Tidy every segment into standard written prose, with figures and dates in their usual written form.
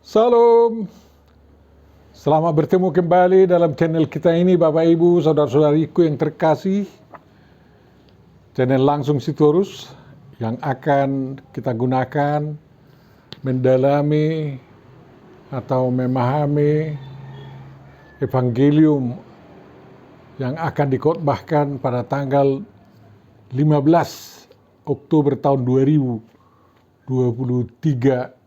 Salam, selamat bertemu kembali dalam channel kita ini Bapak Ibu, Saudara-saudariku yang terkasih. Channel Langsung Sitorus yang akan kita gunakan mendalami atau memahami Evangelium yang akan dikhotbahkan pada tanggal 15 Oktober tahun 2023.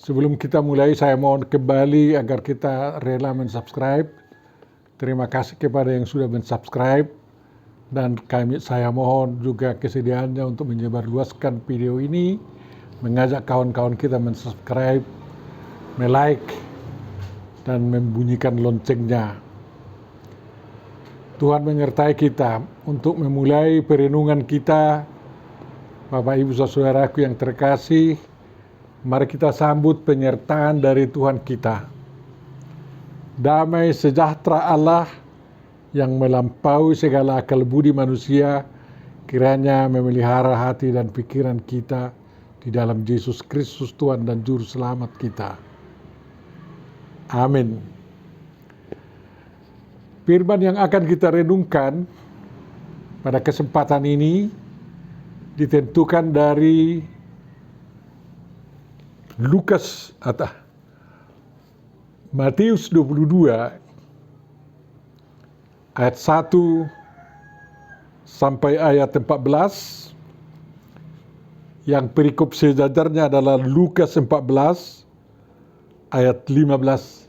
Sebelum kita mulai, saya mohon kembali agar kita rela mensubscribe. Terima kasih kepada yang sudah mensubscribe. Dan saya mohon juga kesediaannya untuk menyebarluaskan video ini, mengajak kawan-kawan kita mensubscribe, like, dan membunyikan loncengnya. Tuhan menyertai kita untuk memulai perenungan kita. Bapak Ibu Saudaraku yang terkasih, mari kita sambut penyertaan dari Tuhan kita. Damai sejahtera Allah yang melampaui segala akal budi manusia, kiranya memelihara hati dan pikiran kita di dalam Yesus Kristus Tuhan dan Juru Selamat kita. Amin. Firman yang akan kita renungkan pada kesempatan ini ditentukan dari Lukas atau Matius 22 ayat 1 sampai ayat 14. Yang perikop sejajarnya adalah Lukas 14 ayat 15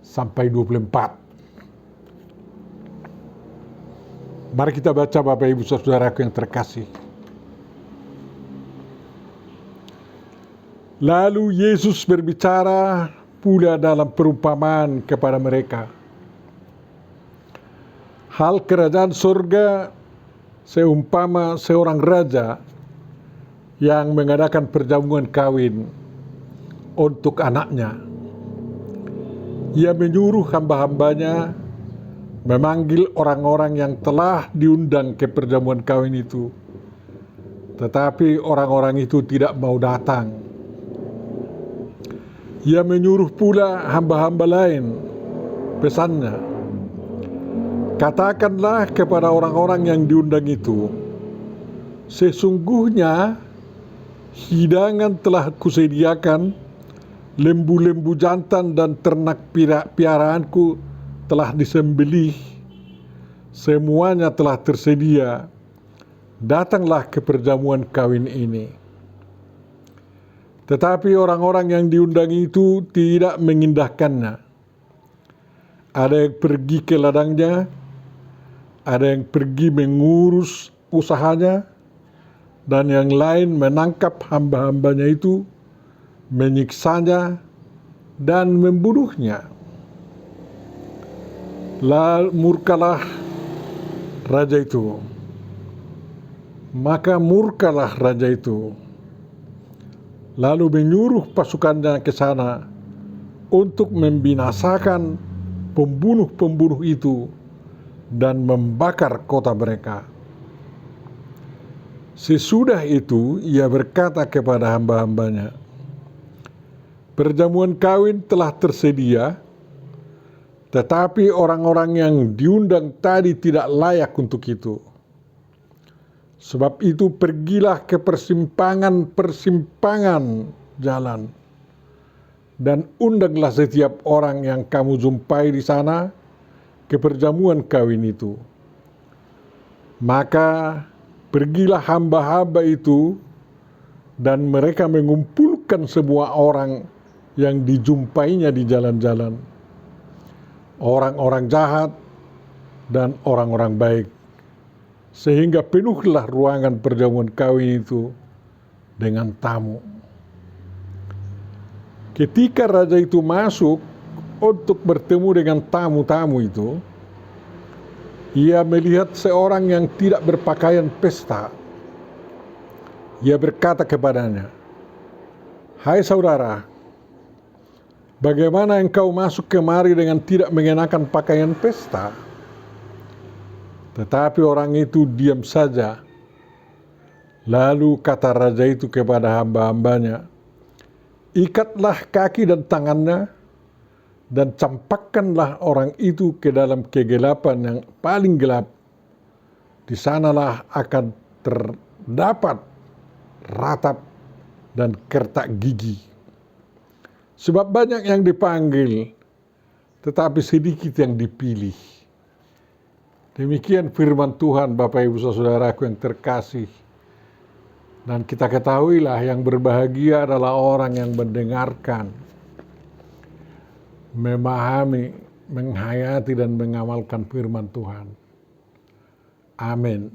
sampai 24. Mari kita baca Bapak Ibu Saudaraku yang terkasih. Lalu Yesus berbicara pula dalam perumpamaan kepada mereka. Hal kerajaan surga seumpama seorang raja yang mengadakan perjamuan kawin untuk anaknya. Ia menyuruh hamba-hambanya memanggil orang-orang yang telah diundang ke perjamuan kawin itu. Tetapi orang-orang itu tidak mau datang. Ia menyuruh pula hamba-hamba lain, pesannya, katakanlah kepada orang-orang yang diundang itu, sesungguhnya hidangan telah kusediakan, lembu-lembu jantan dan ternak piaraanku telah disembelih, semuanya telah tersedia, datanglah ke perjamuan kawin ini. Tetapi orang-orang yang diundang itu tidak mengindahkannya. Ada yang pergi ke ladangnya, ada yang pergi mengurus usahanya, dan yang lain menangkap hamba-hambanya itu, menyiksanya, dan membunuhnya. Lalu murkalah raja itu. Maka murkalah raja itu, lalu menyuruh pasukannya ke sana untuk membinasakan pembunuh-pembunuh itu dan membakar kota mereka. Sesudah itu ia berkata kepada hamba-hambanya, perjamuan kawin telah tersedia, tetapi orang-orang yang diundang tadi tidak layak untuk itu. Sebab itu pergilah ke persimpangan-persimpangan jalan dan undanglah setiap orang yang kamu jumpai di sana ke perjamuan kawin itu. Maka pergilah hamba-hamba itu dan mereka mengumpulkan semua orang yang dijumpainya di jalan-jalan, orang-orang jahat dan orang-orang baik, sehingga penuhlah ruangan perjamuan kawin itu dengan tamu. Ketika raja itu masuk untuk bertemu dengan tamu-tamu itu, ia melihat seorang yang tidak berpakaian pesta. Ia berkata kepadanya, hai saudara, bagaimana engkau masuk kemari dengan tidak mengenakan pakaian pesta? Tetapi orang itu diam saja. Lalu kata raja itu kepada hamba-hambanya, ikatlah kaki dan tangannya, dan campakkanlah orang itu ke dalam kegelapan yang paling gelap. Di sanalah akan terdapat ratap dan kertak gigi. Sebab banyak yang dipanggil, tetapi sedikit yang dipilih. Demikian firman Tuhan, Bapak Ibu Saudaraku yang terkasih. Dan kita ketahuilah yang berbahagia adalah orang yang mendengarkan, memahami, menghayati dan mengamalkan firman Tuhan. Amin.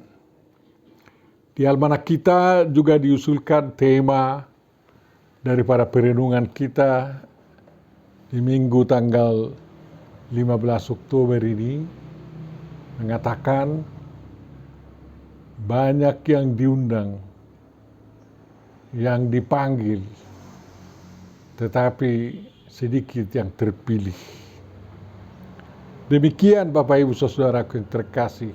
Di almanak kita juga diusulkan tema daripada perenungan kita di Minggu tanggal 15 Oktober ini, mengatakan banyak yang diundang, yang dipanggil, tetapi sedikit yang terpilih. Demikian Bapak Ibu Saudaraku yang terkasih.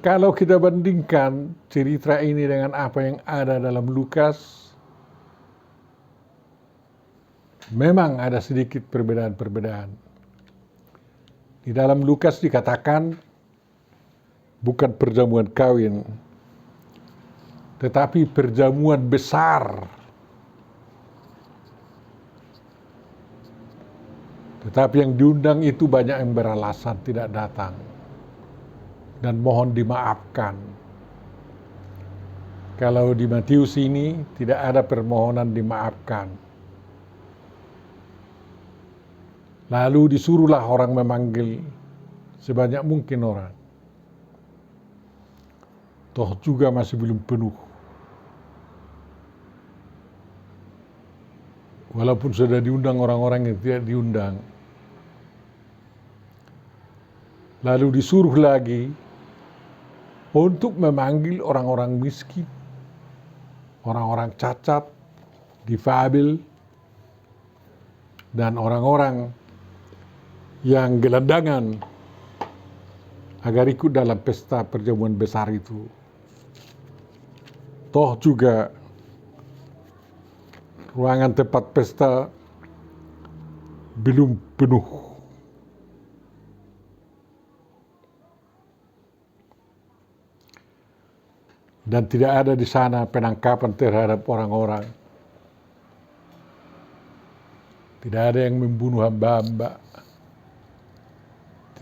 Kalau kita bandingkan cerita ini dengan apa yang ada dalam Lukas, memang ada sedikit perbedaan-perbedaan. Di dalam Lukas dikatakan bukan perjamuan kawin, tetapi perjamuan besar. Tetapi yang diundang itu banyak yang beralasan tidak datang dan mohon dimaafkan. Kalau di Matius ini tidak ada permohonan dimaafkan. Lalu disuruhlah orang memanggil sebanyak mungkin orang. Toh juga masih belum penuh. Walaupun sudah diundang orang-orang yang tidak diundang. Lalu disuruh lagi untuk memanggil orang-orang miskin, orang-orang cacat, difabel, dan orang-orang yang gelandangan agar ikut dalam pesta perjamuan besar itu. Toh juga ruangan tempat pesta belum penuh. Dan tidak ada di sana penangkapan terhadap orang-orang. Tidak ada yang membunuh hamba-hamba.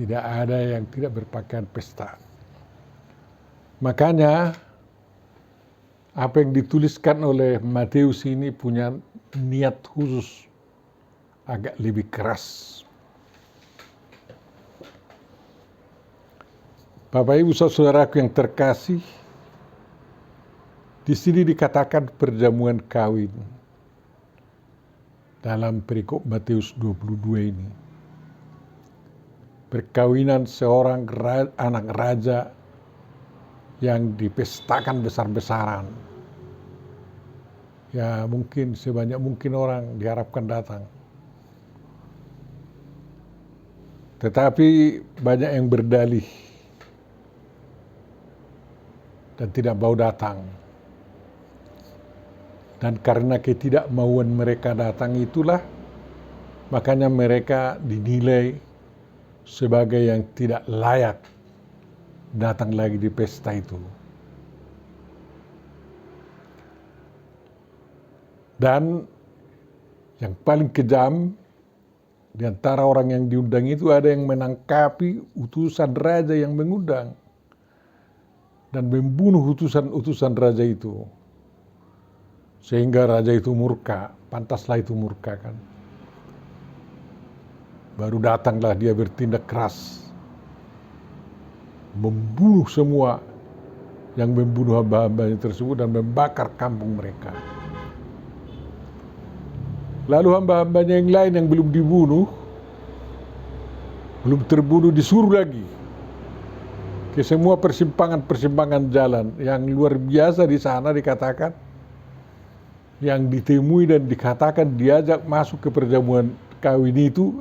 Tidak ada yang tidak berpakaian pesta. Makanya apa yang dituliskan oleh Matius ini punya niat khusus, agak lebih keras. Bapak Ibu Saudaraku yang terkasih, di sini dikatakan perjamuan kawin dalam perikop Matius 22 ini. Perkawinan seorang anak raja yang dipestakan besar-besaran. Ya mungkin sebanyak mungkin orang diharapkan datang. Tetapi banyak yang berdalih dan tidak mau datang. Dan karena ketidakmauan mereka datang itulah, makanya mereka dinilai sebagai yang tidak layak datang lagi di pesta itu. Dan yang paling kejam, di antara orang yang diundang itu ada yang menangkapi utusan raja yang mengundang dan membunuh utusan raja itu. Sehingga raja itu murka, pantaslah itu murka kan. Baru datanglah dia bertindak keras, membunuh semua yang membunuh hamba-hambanya tersebut dan membakar kampung mereka. Lalu hamba-hambanya yang lain yang belum dibunuh, belum terbunuh, disuruh lagi ke semua persimpangan-persimpangan jalan yang luar biasa di sana dikatakan. Yang ditemui dan dikatakan diajak masuk ke perjamuan kawin itu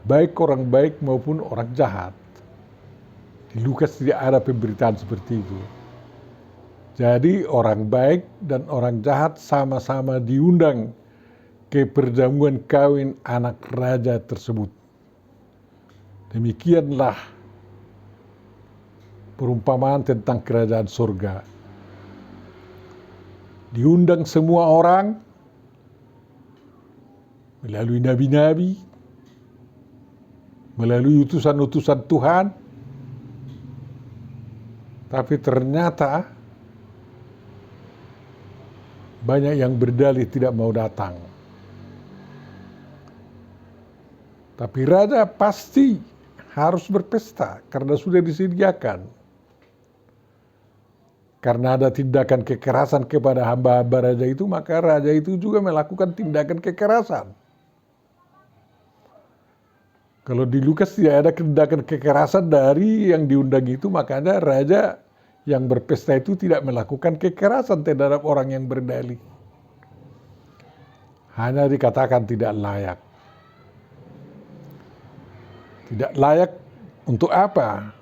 baik orang baik maupun orang jahat. Di Lukas tidak ada pemberitaan seperti itu. Jadi orang baik dan orang jahat sama-sama diundang ke perjamuan kawin anak raja tersebut. Demikianlah perumpamaan tentang kerajaan surga. Diundang semua orang melalui nabi-nabi, melalui utusan-utusan Tuhan, tapi ternyata banyak yang berdalih tidak mau datang. Tapi raja pasti harus berpesta karena sudah disediakan. Karena ada tindakan kekerasan kepada hamba-hamba raja itu, maka raja itu juga melakukan tindakan kekerasan. Kalau di Lukas tidak ada tindakan kekerasan dari yang diundang itu, makanya raja yang berpesta itu tidak melakukan kekerasan terhadap orang yang berdalih. Hanya dikatakan tidak layak. Tidak layak untuk apa?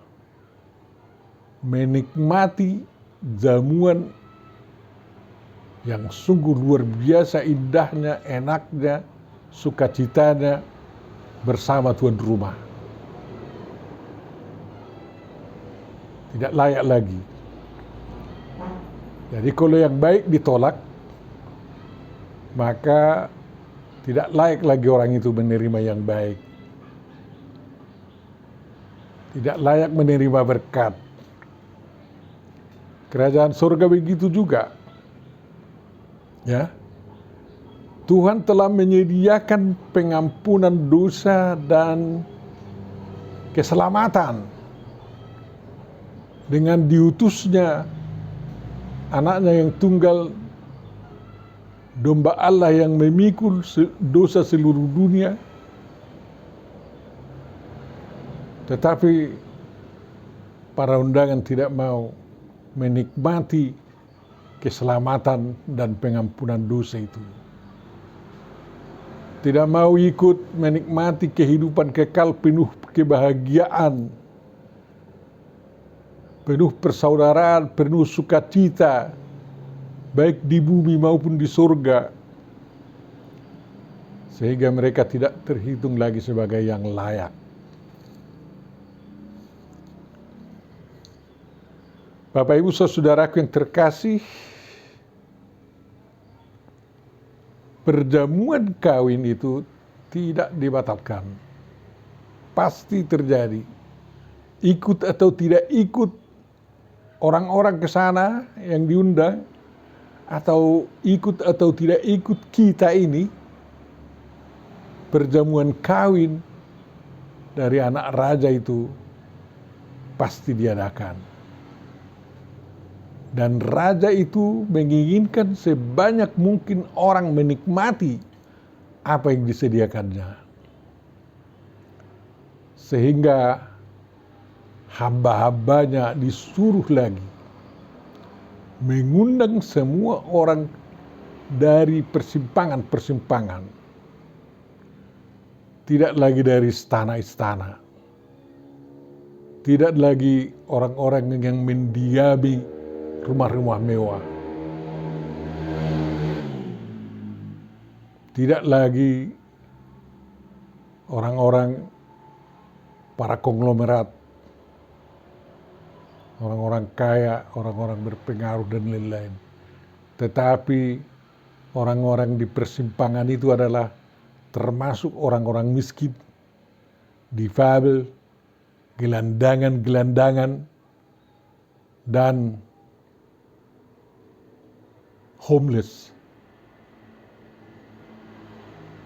Menikmati jamuan yang sungguh luar biasa indahnya, enaknya, sukacitanya bersama tuan rumah. Tidak layak lagi. Jadi kalau yang baik ditolak, maka tidak layak lagi orang itu menerima yang baik. Tidak layak menerima berkat. Kerajaan surga begitu juga. Ya. Tuhan telah menyediakan pengampunan dosa dan keselamatan dengan diutusnya anaknya yang tunggal, domba Allah yang memikul dosa seluruh dunia. Tetapi para undangan tidak mau menikmati keselamatan dan pengampunan dosa itu. Tidak mau ikut menikmati kehidupan kekal penuh kebahagiaan, penuh persaudaraan, penuh sukacita, baik di bumi maupun di surga. Sehingga mereka tidak terhitung lagi sebagai yang layak. Bapak Ibu saudaraku yang terkasih, perjamuan kawin itu tidak dibatalkan. Pasti terjadi. Ikut atau tidak ikut orang-orang ke sana yang diundang, atau ikut atau tidak ikut kita ini, perjamuan kawin dari anak raja itu pasti diadakan. Dan raja itu menginginkan sebanyak mungkin orang menikmati apa yang disediakannya. Sehingga hamba-hambanya disuruh lagi mengundang semua orang dari persimpangan-persimpangan. Tidak lagi dari istana-istana. Tidak lagi orang-orang yang mendiami rumah-rumah mewah. Tidak lagi orang-orang para konglomerat, orang-orang kaya, orang-orang berpengaruh dan lain-lain. Tetapi orang-orang di persimpangan itu adalah termasuk orang-orang miskin, difabel, gelandangan-gelandangan, dan homeless.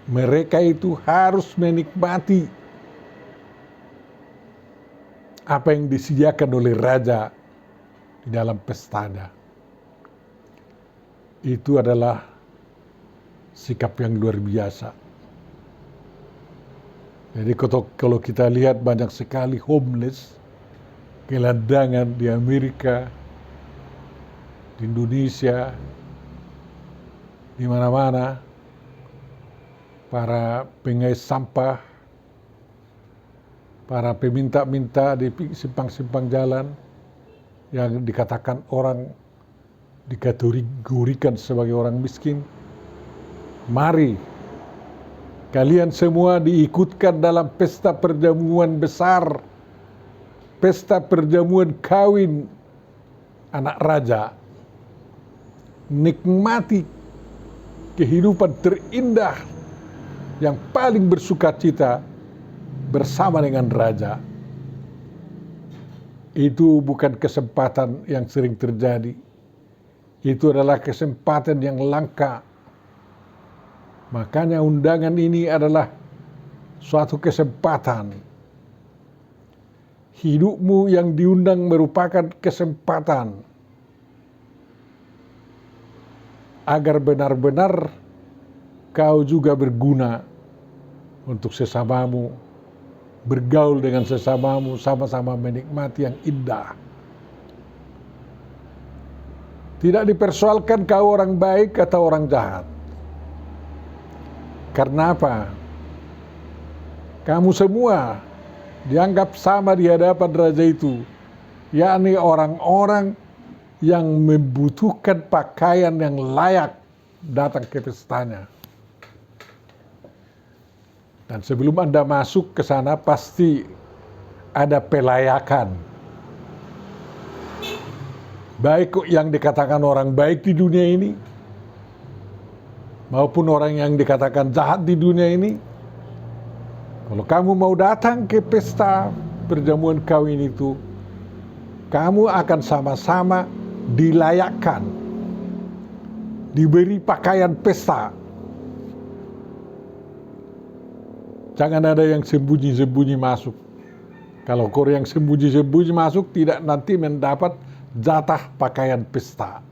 Mereka itu harus menikmati apa yang disediakan oleh raja di dalam pestanya. Itu adalah sikap yang luar biasa. Jadi kalau kita lihat banyak sekali homeless, gelandangan di Amerika, di Indonesia, di mana-mana, para pengais sampah, para peminta-minta di simpang-simpang jalan yang dikatakan orang dikategorikan sebagai orang miskin. Mari kalian semua diikutkan dalam pesta perjamuan besar, pesta perjamuan kawin anak raja. Nikmati kehidupan terindah yang paling bersukacita bersama dengan raja. Itu bukan kesempatan yang sering terjadi. Itu adalah kesempatan yang langka. Makanya undangan ini adalah suatu kesempatan. Hidupmu yang diundang merupakan kesempatan agar benar-benar kau juga berguna untuk sesamamu, bergaul dengan sesamamu, sama-sama menikmati yang indah. Tidak dipersoalkan kau orang baik atau orang jahat. Karena apa? Kamu semua dianggap sama di hadapan raja itu, yakni orang-orang yang membutuhkan pakaian yang layak datang ke pestanya. Dan sebelum Anda masuk ke sana pasti ada pelayakan. Baik yang dikatakan orang baik di dunia ini, maupun orang yang dikatakan jahat di dunia ini. Kalau kamu mau datang ke pesta perjamuan kawin itu, kamu akan sama-sama dilayakkan, diberi pakaian pesta. Jangan ada yang sembunyi-sembunyi masuk. Kalau kau yang sembunyi-sembunyi masuk, tidak nanti mendapat jatah pakaian pesta.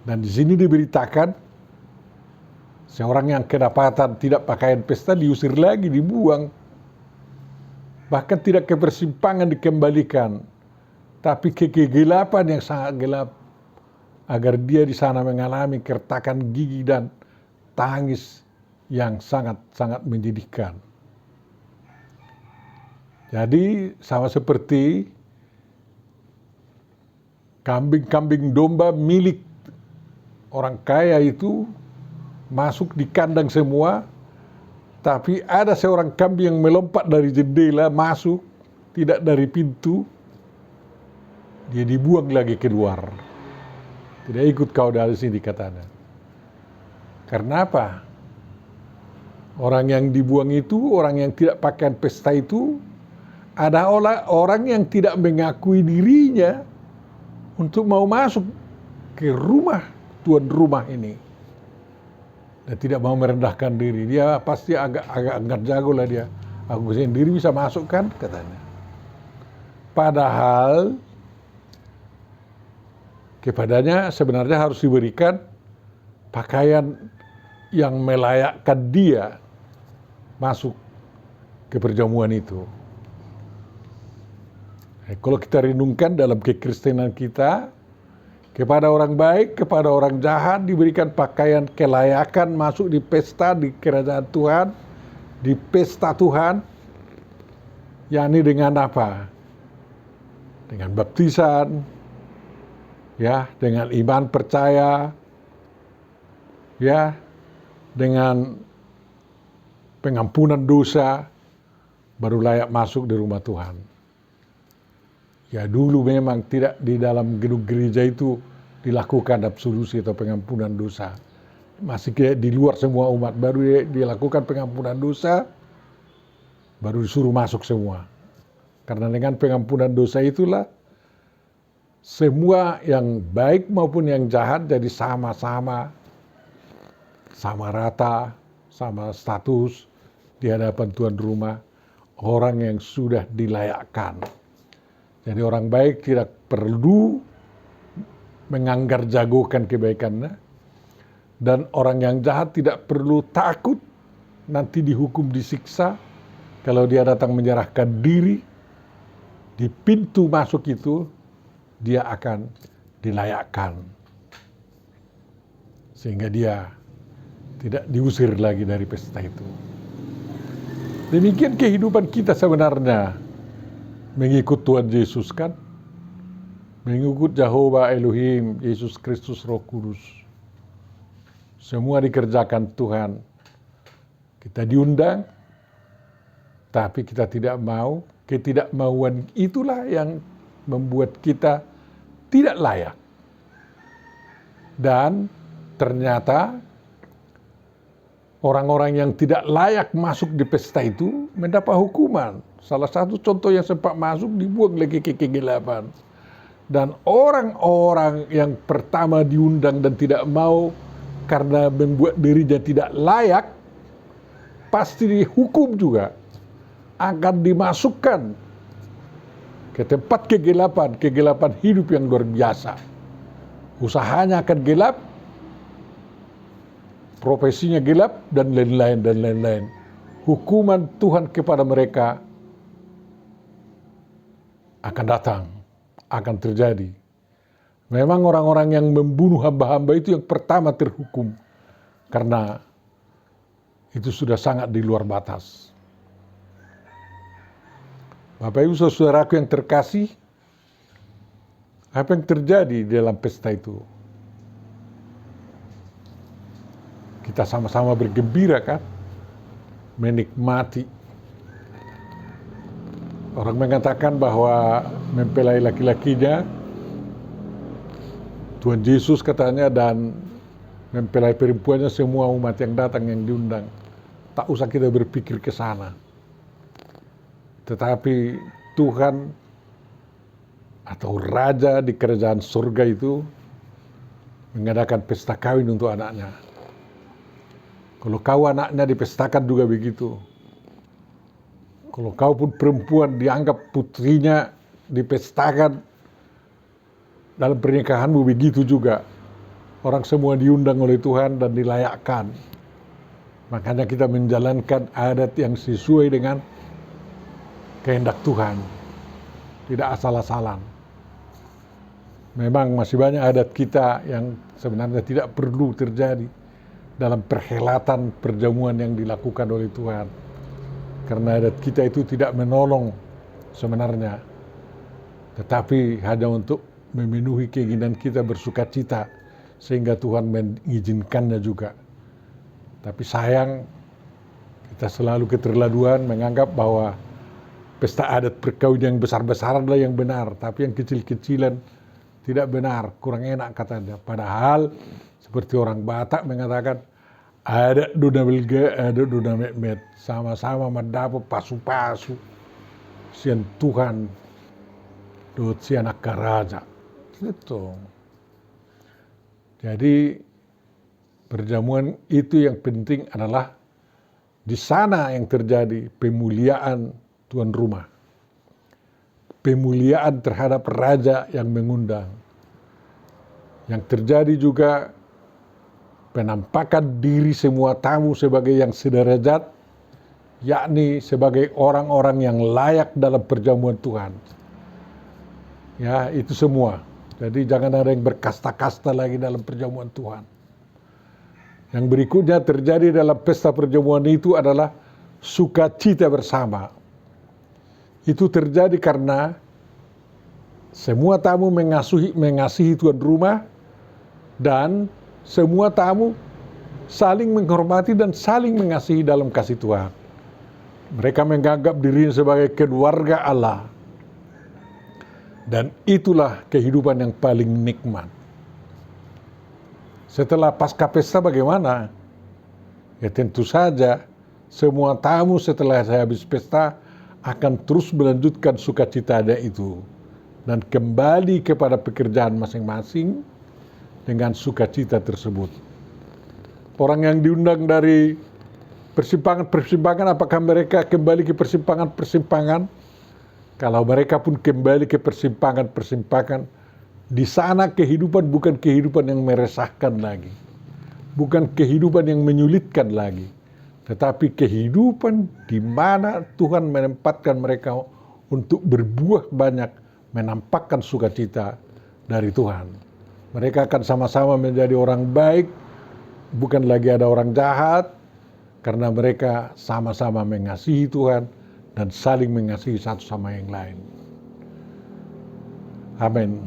Dan di sini diberitakan, seorang yang kedapatan tidak pakaian pesta diusir lagi, dibuang. Bahkan tidak ke persimpangan dikembalikan, tapi ke kegelapan yang sangat gelap, agar dia di sana mengalami kertakan gigi dan tangis yang sangat-sangat menyedihkan. Jadi sama seperti kambing-kambing domba milik orang kaya itu masuk di kandang semua, tapi ada seorang kambing yang melompat dari jendela masuk, tidak dari pintu, dia dibuang lagi keluar. Tidak ikut kau dari sini katanya. Karena apa? Orang yang dibuang itu, orang yang tidak pakaian pesta itu, ada orang yang tidak mengakui dirinya untuk mau masuk ke rumah tuan rumah ini. Dan tidak mau merendahkan diri. Dia pasti agak angkat jago lah dia. Aku sendiri bisa masuk kan, katanya. Padahal kepadanya sebenarnya harus diberikan pakaian yang melayakkan dia masuk ke perjamuan itu. Kalau kita renungkan dalam kekristenan kita, kepada orang baik, kepada orang jahat diberikan pakaian kelayakan masuk di pesta, di kerajaan Tuhan, di pesta Tuhan, yakni dengan apa? Dengan baptisan, ya, dengan iman percaya, ya, dengan pengampunan dosa, baru layak masuk di rumah Tuhan. Ya dulu memang tidak di dalam gedung gereja itu dilakukan absolusi atau pengampunan dosa. Masih di luar semua umat, baru dilakukan pengampunan dosa, baru disuruh masuk semua. Karena dengan pengampunan dosa itulah semua yang baik maupun yang jahat jadi sama-sama, sama rata, sama status di hadapan tuan rumah, orang yang sudah dilayakkan. Jadi orang baik tidak perlu menganggar jagokan kebaikannya, dan orang yang jahat tidak perlu takut nanti dihukum, disiksa. Kalau dia datang menyerahkan diri di pintu masuk itu, dia akan dilayakkan sehingga dia tidak diusir lagi dari pesta itu. Demikian kehidupan kita sebenarnya mengikut Tuhan Yesus kan. mengikut Jehovah Elohim, Yesus Kristus Roh Kudus. Semua dikerjakan Tuhan. Kita diundang, tapi kita tidak mau. Ketidakmauan itulah yang membuat kita tidak layak. Dan ternyata orang-orang yang tidak layak masuk di pesta itu mendapat hukuman. Salah satu contoh yang sempat masuk dibuang lagi ke kegelapan. Dan orang-orang yang pertama diundang dan tidak mau karena membuat dirinya tidak layak, pasti dihukum juga. Akan dimasukkan ke tempat kegelapan hidup yang luar biasa. Usahanya akan gelap, profesinya gelap, dan lain-lain. Hukuman Tuhan kepada mereka akan datang, akan terjadi. Memang orang-orang yang membunuh hamba-hamba itu yang pertama terhukum, karena itu sudah sangat di luar batas. Bapak Ibu saudaraku yang terkasih, apa yang terjadi di dalam pesta itu? Kita sama-sama bergembira kan? Menikmati. Orang mengatakan bahwa mempelai laki-lakinya, Tuhan Yesus katanya, dan mempelai perempuannya semua umat yang datang yang diundang. Tak usah kita berpikir ke sana. Tetapi Tuhan atau Raja di kerajaan surga itu mengadakan pesta kawin untuk anaknya. Kalau kau anaknya dipestakan juga begitu. Kalau kau pun perempuan dianggap putrinya dipestakan dalam pernikahanmu, begitu juga. Orang semua diundang oleh Tuhan dan dilayakkan. Makanya kita menjalankan adat yang sesuai dengan kehendak Tuhan. Tidak asal-asalan. Memang masih banyak adat kita yang sebenarnya tidak perlu terjadi dalam perhelatan perjamuan yang dilakukan oleh Tuhan. Karena adat kita itu tidak menolong sebenarnya. Tetapi hanya untuk memenuhi keinginan kita bersuka cita, sehingga Tuhan mengizinkannya juga. Tapi sayang, kita selalu keterlaluan menganggap bahwa pesta adat perkawinan yang besar-besaran lah yang benar, tapi yang kecil-kecilan tidak benar, kurang enak katanya. Padahal seperti orang Batak mengatakan, ada dona belga, ada dona mekmet, sama-sama mendapat pasu-pasu, sian Tuhan, dot si anak raja. Gitu. Jadi perjamuan itu yang penting adalah di sana yang terjadi pemuliaan tuan rumah. Pemuliaan terhadap raja yang mengundang. Yang terjadi juga penampakan diri semua tamu sebagai yang sederajat, yakni sebagai orang-orang yang layak dalam perjamuan Tuhan. Ya, itu semua. Jadi jangan ada yang berkasta-kasta lagi dalam perjamuan Tuhan. Yang berikutnya terjadi dalam pesta perjamuan itu adalah sukacita bersama. Itu terjadi karena semua tamu mengasihi tuan rumah, dan semua tamu saling menghormati dan saling mengasihi dalam kasih Tuhan. Mereka menganggap dirinya sebagai keluarga Allah. Dan itulah kehidupan yang paling nikmat. Setelah pasca pesta bagaimana? Ya tentu saja semua tamu setelah saya habis pesta akan terus melanjutkan sukacitanya itu dan kembali kepada pekerjaan masing-masing dengan sukacita tersebut. Orang yang diundang dari persimpangan-persimpangan, apakah mereka kembali ke persimpangan-persimpangan? Kalau mereka pun kembali ke persimpangan-persimpangan, di sana kehidupan bukan kehidupan yang meresahkan lagi, bukan kehidupan yang menyulitkan lagi, tetapi kehidupan di mana Tuhan menempatkan mereka untuk berbuah banyak, menampakkan sukacita dari Tuhan. Mereka akan sama-sama menjadi orang baik, bukan lagi ada orang jahat, karena mereka sama-sama mengasihi Tuhan dan saling mengasihi satu sama yang lain. Amin.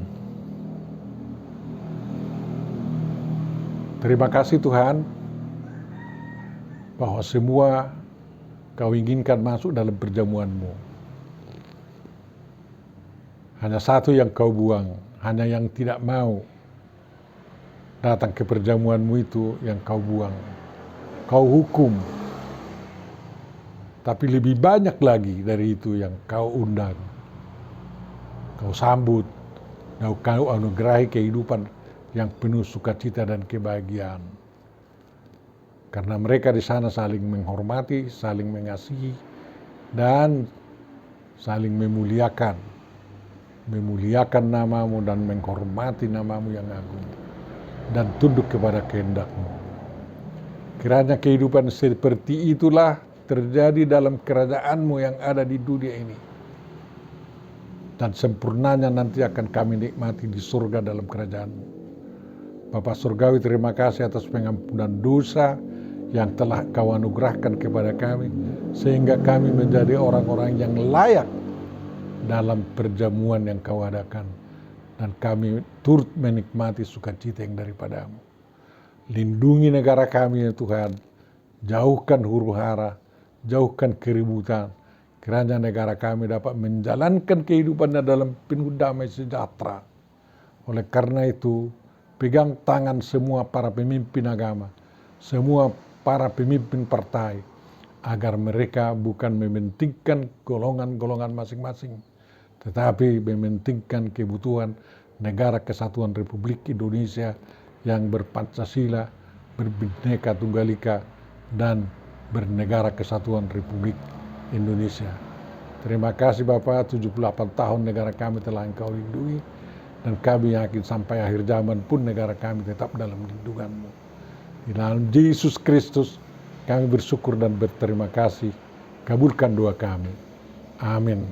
Terima kasih Tuhan, bahwa semua Kau inginkan masuk dalam perjamuan-Mu. Hanya satu yang Kau buang, hanya yang tidak mau datang ke perjamuan-Mu itu yang Kau buang. Kau hukum. Tapi lebih banyak lagi dari itu yang Kau undang. Kau sambut, dan Kau anugerahi kehidupan yang penuh sukacita dan kebahagiaan. Karena mereka di sana saling menghormati, saling mengasihi, dan saling memuliakan. Memuliakan nama-Mu dan menghormati nama-Mu yang agung. Dan tunduk kepada kehendak-Mu. Kiranya kehidupan seperti itulah terjadi dalam kerajaan-Mu yang ada di dunia ini. Dan sempurnanya nanti akan kami nikmati di surga dalam kerajaan-Mu. Bapa Surgawi, terima kasih atas pengampunan dosa yang telah Kau anugerahkan kepada kami, sehingga kami menjadi orang-orang yang layak dalam perjamuan yang Kau adakan, dan kami turut menikmati sukacita yang daripada-Mu. Lindungi negara kami ya Tuhan, jauhkan huru-hara, jauhkan keributan, kiranya negara kami dapat menjalankan kehidupannya dalam penuh damai sejahtera. Oleh karena itu, pegang tangan semua para pemimpin agama, semua para pemimpin partai, agar mereka bukan mementingkan golongan-golongan masing-masing, tetapi mementingkan kebutuhan negara kesatuan Republik Indonesia yang berpancasila, berbineka tunggal ika, dan bernegara kesatuan Republik Indonesia. Terima kasih Bapak, 78 tahun negara kami telah Engkau lindungi, dan kami yakin sampai akhir zaman pun negara kami tetap dalam lindungan-Mu. Di dalam Yesus Kristus kami bersyukur dan berterima kasih. Kabulkan doa kami. Amin.